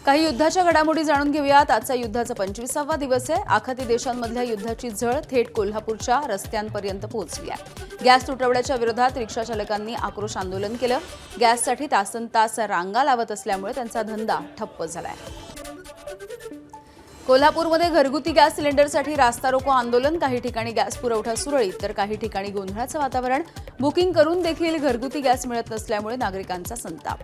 काही युद्धाच्या घडामोडी जाणून घेऊयात। आजचा युद्धाचा 25वा दिवस आहे। आखाती देशांमधल्या युद्धाची झळ थेट कोल्हापूरच्या रस्त्यांपर्यंत पोहोचली आहे। गॅस तुटवड्याच्या विरोधात रिक्षा चालकांनी आक्रोश आंदोलन केलं। गॅससाठी तासनतास रांगा लावत असल्यामुळे त्यांचा धंदा ठप्प झालाय। कोल्हापूरमध्ये घरगुती गॅस सिलेंडरसाठी रास्ता रोको आंदोलन। काही ठिकाणी गॅस पुरवठा सुरळीत तर काही ठिकाणी गोंधळाचं वातावरण। बुकिंग करून देखील घरगुती गॅस मिळत नसल्यामुळे नागरिकांचा संताप।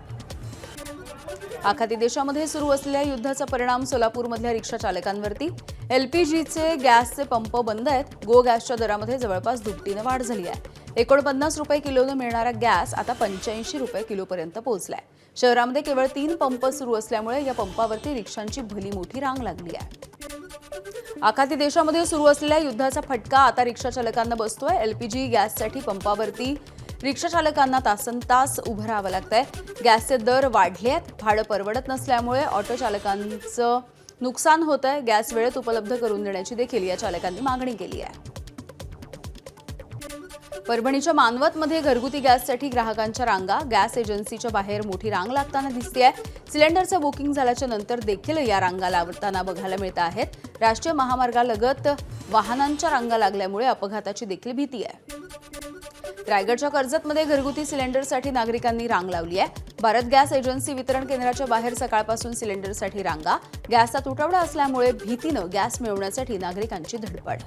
आखाती देशामध्ये सुरू असलेल्या युद्धाचा परिणाम सोलापूरमधल्या रिक्षा चालकांवरती। एलपीजीचे गॅसचे पंप बंद आहेत। गो गॅसच्या दरामध्ये जवळपास दुपटीने वाढ झाली आहे। 49 रुपये किलोने मिळणारा गॅस आता 85 रुपये किलोपर्यंत पोहोचलाय। शहरामध्ये केवळ 3 पंप सुरू असल्यामुळे या पंपावरती रिक्षांची भली मोठी रांग लागली आहे। आखाती देशामध्ये सुरू असलेल्या युद्धाचा फटका आता रिक्षा चालकांना बसतोय। एलपीजी गॅससाठी पंपावरती रिक्षा चालकांना तासनतास उभं राहावं लागतंय। गॅसचे दर वाढले आहेत। भाडं परवडत नसल्यामुळे ऑटो चालकांचं नुकसान होत आहे। गॅस वेळेत उपलब्ध करून देण्याची देखील या चालकांनी मागणी केली आहे। परभणीच्या मानवतमध्ये घरगुती गॅससाठी ग्राहकांच्या रांगा। गॅस एजन्सीच्या बाहेर मोठी रांग लागताना दिसतेय। सिलेंडरचं बुकिंग झाल्याच्या नंतर देखील या रांगा लावताना बघायला मिळत आहेत। राष्ट्रीय महामार्गालगत वाहनांच्या रांगा लागल्यामुळे अपघाताची देखील भीती आहे। रायगडच्या कर्जतमध्ये घरगुती सिलेंडरसाठी नागरिकांनी रांग लावली आहे। भारत गॅस एजन्सी वितरण केंद्राच्या बाहेर सकाळपासून सिलेंडरसाठी रांगा। गॅसचा तुटवडा असल्यामुळे भीतीनं गॅस मिळवण्यासाठी नागरिकांची धडपड।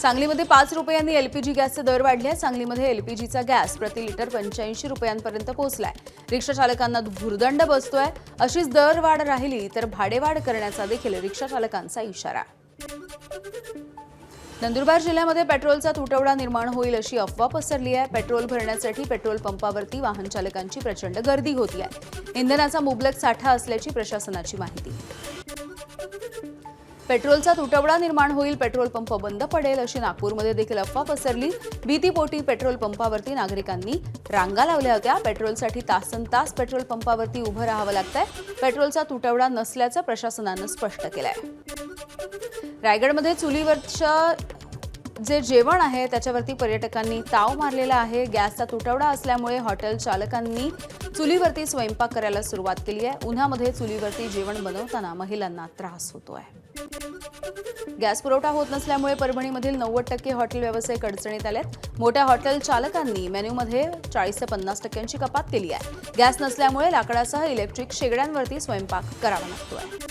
सांगलीमध्ये 5 रुपयांनी एलपीजी गॅसचे दर वाढले आहेत। सांगलीमध्ये एलपीजीचा गॅस प्रति लिटर 85 रुपयांपर्यंत पोहोचलाय। रिक्षा चालकांना भुर्दंड बसतोय। अशीच दरवाढ राहिली तर भाडेवाढ करण्याचा देखील रिक्षा चालकांचा इशारा। नंदुरबार जिल्ह्यामध्ये पेट्रोलचा तुटवडा निर्माण होईल अशी अफवा पसरली आहे। पेट्रोल भरण्यासाठी पेट्रोल पंपावरती वाहन चालकांची प्रचंड गर्दी होती आहे। इंधनाचा मुबलक साठा असल्याची प्रशासनाची माहिती। पेट्रोलचा तुटवडा निर्माण होईल, पेट्रोल पंप बंद पडेल अशी नागपूरमध्ये देखील अफवा पसरली। भीतीपोटी पेट्रोल पंपावरती नागरिकांनी रांगा लावल्या होत्या। पेट्रोलसाठी तासनतास पेट्रोल पंपावरती उभं राहावं लागतंय। पेट्रोलचा तुटवडा नसल्याचं प्रशासनानं स्पष्ट केलंय। रायगडमध्ये चुलीवरचं जे जेवण आहे त्याच्यावरती पर्यटकांनी ताव मारलेला आहे। गॅसचा तुटवडा असल्यामुळे हॉटेल चालकांनी चुलीवरती स्वयंपाक करायला सुरुवात केली आहे। उन्हामध्ये चुलीवरती जेवण बनवताना महिलांना त्रास होतोय। गॅस पुरवठा होत नसल्यामुळे परभणीमधील 90% हॉटेल व्यावसायिक अडचणीत आलेत। मोठ्या हॉटेल चालकांनी मेन्यूमध्ये 40 ते 50% कपात केली आहे। गॅस नसल्यामुळे लाकडासह इलेक्ट्रिक शेगड्यांवरती स्वयंपाक करावा लागतोय।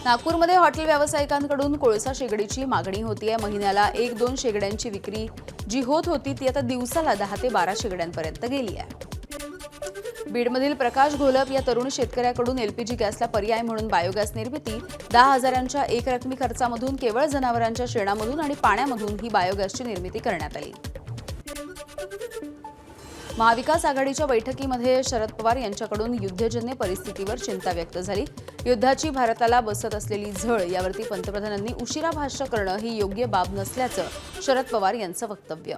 नागपूरमध्ये हॉटेल व्यावसायिकांकडून कोळसा शेगडीची मागणी होतीये। महिन्याला 1-2 शेगड्यांची विक्री जी होत होती ती आता दिवसाला 10 ते 12 शेगड्यांपर्यंत गेली आहे। बीडमधील प्रकाश घोलप या तरुण शेतकऱ्याकडून एलपीजी गॅसला पर्याय म्हणून बायोगॅस निर्मिती 10,000च्या एकरकमी खर्चामधून केवळ जनावरांच्या शेणामधून आणि पाण्यामधून ही बायोगॅसची निर्मिती करण्यात आली। महाविकास आघाडीच्या बैठकीमध्ये शरद पवार यांच्याकडून युद्धजन्य परिस्थितीवर चिंता व्यक्त झाली। युद्धाची भारताला बसत असलेली झळ यावरती पंतप्रधानांनी उशिरा भाष्य करणं ही योग्य बाब नसल्याचं शरद पवार यांचं वक्तव्य।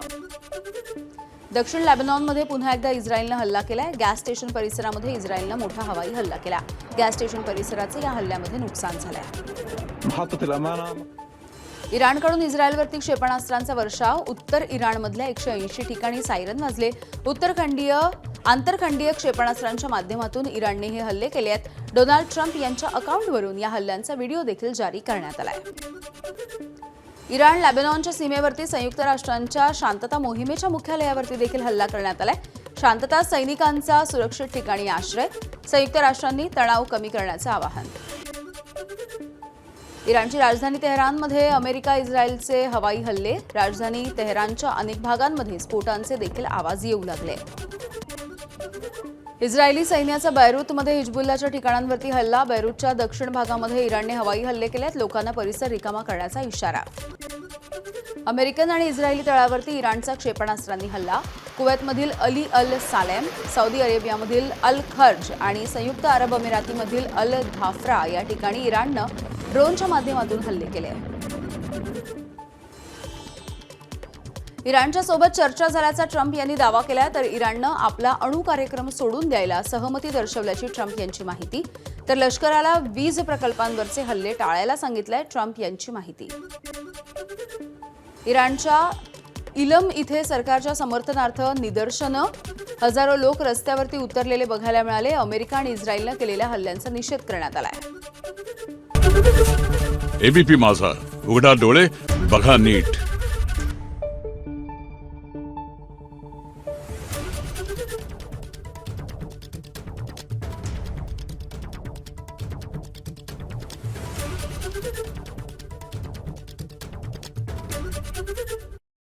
दक्षिण लेबनॉनमध्ये पुन्हा एकदा इस्रायलनं हल्ला केलाय। गॅस स्टेशन परिसरामध्ये इस्रायलनं मोठा हवाई हल्ला केला। गॅस स्टेशन परिसराचं या हल्ल्यामध्ये नुकसान झालंय। इराणकडून इस्रायलवरती क्षेपणास्त्रांचा वर्षाव। उत्तर इराणमधल्या 180 ठिकाणी सायरन वाजले। आंतरखंडीय क्षेपणास्त्रांच्या माध्यमातून इराणने हे हल्ले केले आहेत। डोनाल्ड ट्रम्प यांच्या अकाउंटवरून या हल्ल्यांचा व्हिडिओ देखील जारी करण्यात आलाय। इराण लेबनॉनच्या सीमेवरती संयुक्त राष्ट्रांच्या शांतता मोहिमेच्या मुख्यालयावरती देखील हल्ला करण्यात आलाय। शांतता सैनिकांचा सुरक्षित ठिकाणी आश्रय। संयुक्त राष्ट्रांनी तणाव कमी करण्याचं आवाहन। इराणची राजधानी तेहरानमध्ये अमेरिका इस्रायलचे हवाई हल्ले। राजधानी तेहरानच्या अनेक भागांमध्ये स्फोटांचे देखील आवाज येऊ लागले। इस्रायली सैन्याचा बैरूतमध्ये हिजबुल्लाच्या ठिकाणांवरती हल्ला। बैरूतच्या दक्षिण भागामध्ये इराणने हवाई हल्ले केलेत। लोकांना परिसर रिकामा करण्याचा इशारा। अमेरिकन आणि इस्रायली तळावरती इराणचा क्षेपणास्त्रांनी हल्ला। कुवेतमधील अली अल सालेम, सौदी अरेबियामधील अल खर्ज आणि संयुक्त अरब अमिरातीमधील अल धाफ्रा या ठिकाणी इराणनं ड्रोनच्या माध्यमातून हल्ले केले। इराणच्या सोबत चर्चा झाल्याचा ट्रम्प यांनी दावा केला तर इराणनं आपला अणु कार्यक्रम सोडून द्यायला सहमती दर्शवल्याची ट्रम्प यांची माहिती। तर लष्कराला वीज प्रकल्पांवरचे हल्ले टाळायला सांगितलंय ट्रम्प यांची माहिती। इराणच्या इलम इथे सरकारच्या समर्थनार्थ निदर्शनं। हजारो लोक रस्त्यावरती उतरलेले बघायला मिळाले. अमेरिका आणि इस्रायलनं केलेल्या हल्ल्यांचा निषेध करण्यात आलाय. एबीपी माझा, उघडा डोळे बघा नीट.